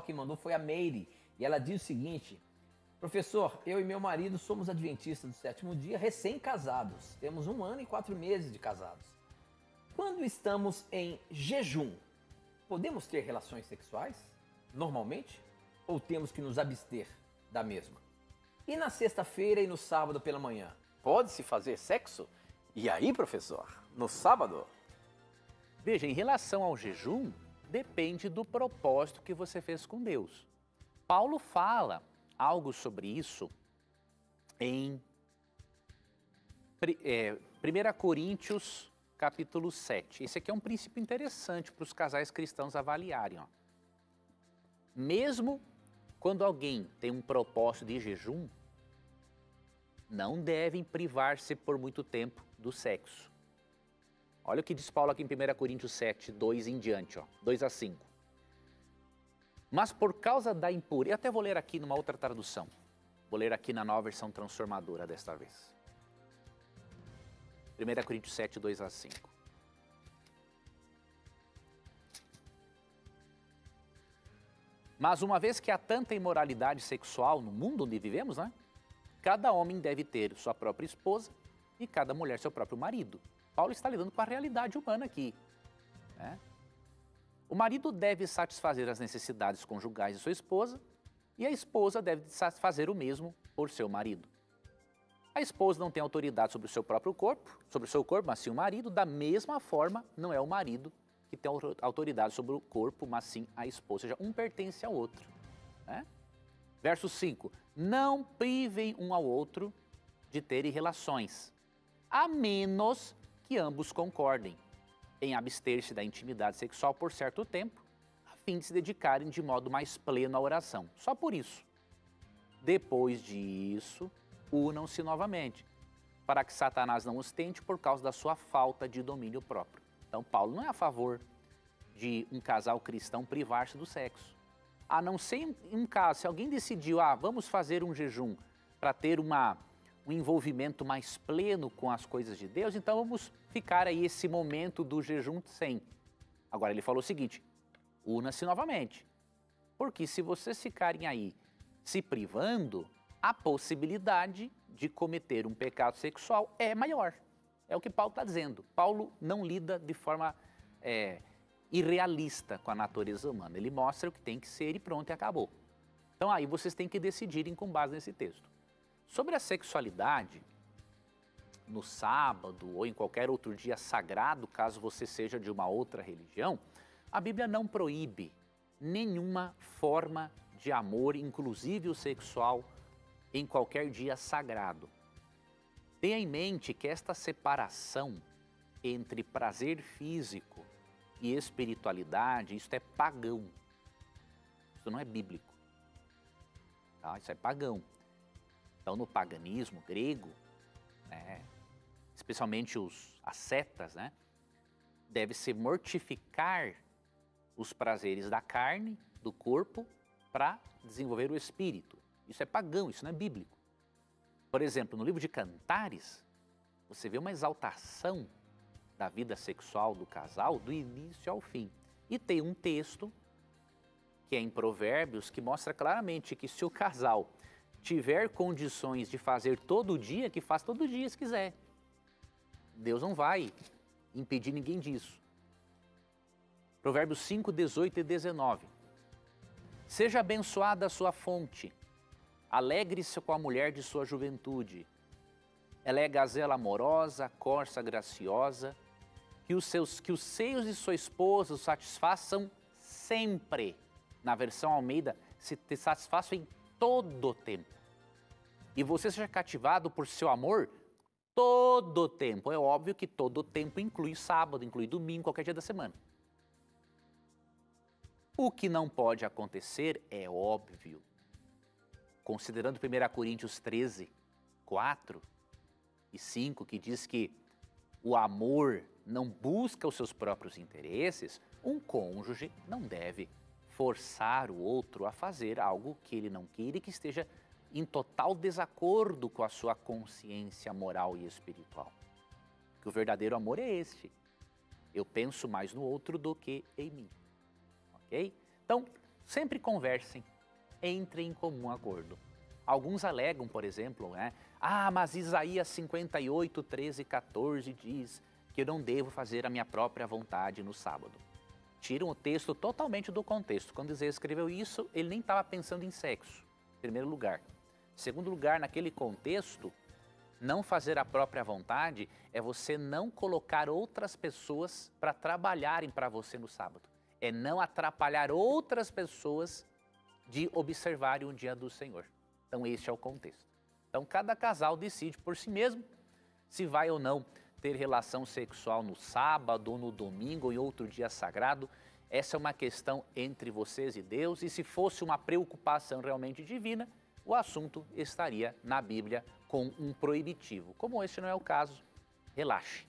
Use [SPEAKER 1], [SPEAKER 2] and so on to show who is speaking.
[SPEAKER 1] Quem mandou foi a Meire, e ela diz o seguinte: professor, eu e meu marido somos adventistas do sétimo dia, recém-casados. Temos 1 ano e 4 meses de casados. Quando estamos em jejum, podemos ter relações sexuais normalmente? Ou temos que nos abster da mesma? E na sexta-feira e no sábado pela manhã, pode-se fazer sexo? E aí, professor, no sábado?
[SPEAKER 2] Veja, em relação ao jejum, depende do propósito que você fez com Deus. Paulo fala algo sobre isso em 1 Coríntios capítulo 7. Esse aqui é um princípio interessante para os casais cristãos avaliarem. Ó. Mesmo quando alguém tem um propósito de jejum, não devem privar-se por muito tempo do sexo. Olha o que diz Paulo aqui em 1 Coríntios 7, 2 em diante, ó, 2 a 5. Mas por causa da impureza, eu até vou ler aqui numa outra tradução, vou ler aqui na nova versão transformadora desta vez. 1 Coríntios 7, 2 a 5. Mas uma vez que há tanta imoralidade sexual no mundo onde vivemos, né? Cada homem deve ter sua própria esposa e cada mulher seu próprio marido. Paulo está lidando com a realidade humana aqui. Né? O marido deve satisfazer as necessidades conjugais de sua esposa e a esposa deve satisfazer o mesmo por seu marido. A esposa não tem autoridade sobre o seu próprio corpo, sobre o seu corpo, mas sim o marido. Da mesma forma, não é o marido que tem autoridade sobre o corpo, mas sim a esposa. Ou seja, um pertence ao outro. Né? Verso 5. Não privem um ao outro de terem relações, a menos que ambos concordem em abster-se da intimidade sexual por certo tempo, a fim de se dedicarem de modo mais pleno à oração. Só por isso. Depois disso, unam-se novamente, para que Satanás não os tente por causa da sua falta de domínio próprio. Então, Paulo não é a favor de um casal cristão privar-se do sexo. A não ser em um caso, se alguém decidiu, vamos fazer um jejum para ter um envolvimento mais pleno com as coisas de Deus, então vamos ficar aí esse momento do jejum sem. Agora ele falou o seguinte, una-se novamente, porque se vocês ficarem aí se privando, a possibilidade de cometer um pecado sexual é maior. É o que Paulo está dizendo. Paulo não lida de forma irrealista com a natureza humana. Ele mostra o que tem que ser e pronto, e acabou. Então aí vocês têm que decidirem com base nesse texto. Sobre a sexualidade, no sábado ou em qualquer outro dia sagrado, caso você seja de uma outra religião, a Bíblia não proíbe nenhuma forma de amor, inclusive o sexual, em qualquer dia sagrado. Tenha em mente que esta separação entre prazer físico e espiritualidade, isso é pagão. Isso não é bíblico. Tá? Isso é pagão. Então, no paganismo grego, especialmente as setas, deve-se mortificar os prazeres da carne, do corpo, para desenvolver o espírito. Isso é pagão, isso não é bíblico. Por exemplo, no livro de Cantares, você vê uma exaltação da vida sexual do casal do início ao fim. E tem um texto, que é em Provérbios, que mostra claramente que se o casal tiver condições de fazer todo dia, que faz todo dia se quiser. Deus não vai impedir ninguém disso. Provérbios 5, 18 e 19. Seja abençoada a sua fonte, alegre-se com a mulher de sua juventude. Ela é gazela amorosa, corça graciosa, que os seios de sua esposa o satisfaçam sempre. Na versão Almeida, se te satisfaçam em todo o tempo. E você seja cativado por seu amor todo o tempo. É óbvio que todo o tempo inclui sábado, inclui domingo, qualquer dia da semana. O que não pode acontecer é óbvio. Considerando 1 Coríntios 13, 4 e 5, que diz que o amor não busca os seus próprios interesses, um cônjuge não deve forçar o outro a fazer algo que ele não queira e que esteja em total desacordo com a sua consciência moral e espiritual. Que o verdadeiro amor é este. Eu penso mais no outro do que em mim. Ok? Então, Sempre conversem, entrem em comum acordo. Alguns alegam, por exemplo, mas Isaías 58, 13 e 14 diz que eu não devo fazer a minha própria vontade no sábado. Tiram o texto totalmente do contexto. Quando Isaías escreveu isso, ele nem estava pensando em sexo, em primeiro lugar. Em segundo lugar, naquele contexto, não fazer a própria vontade é você não colocar outras pessoas para trabalharem para você no sábado. É não atrapalhar outras pessoas de observarem o dia do Senhor. Então, este é o contexto. Então, cada casal decide por si mesmo se vai ou não ter relação sexual no sábado, ou no domingo, ou em outro dia sagrado. Essa é uma questão entre vocês e Deus, e se fosse uma preocupação realmente divina, o assunto estaria na Bíblia com um proibitivo. Como este não é o caso, relaxe.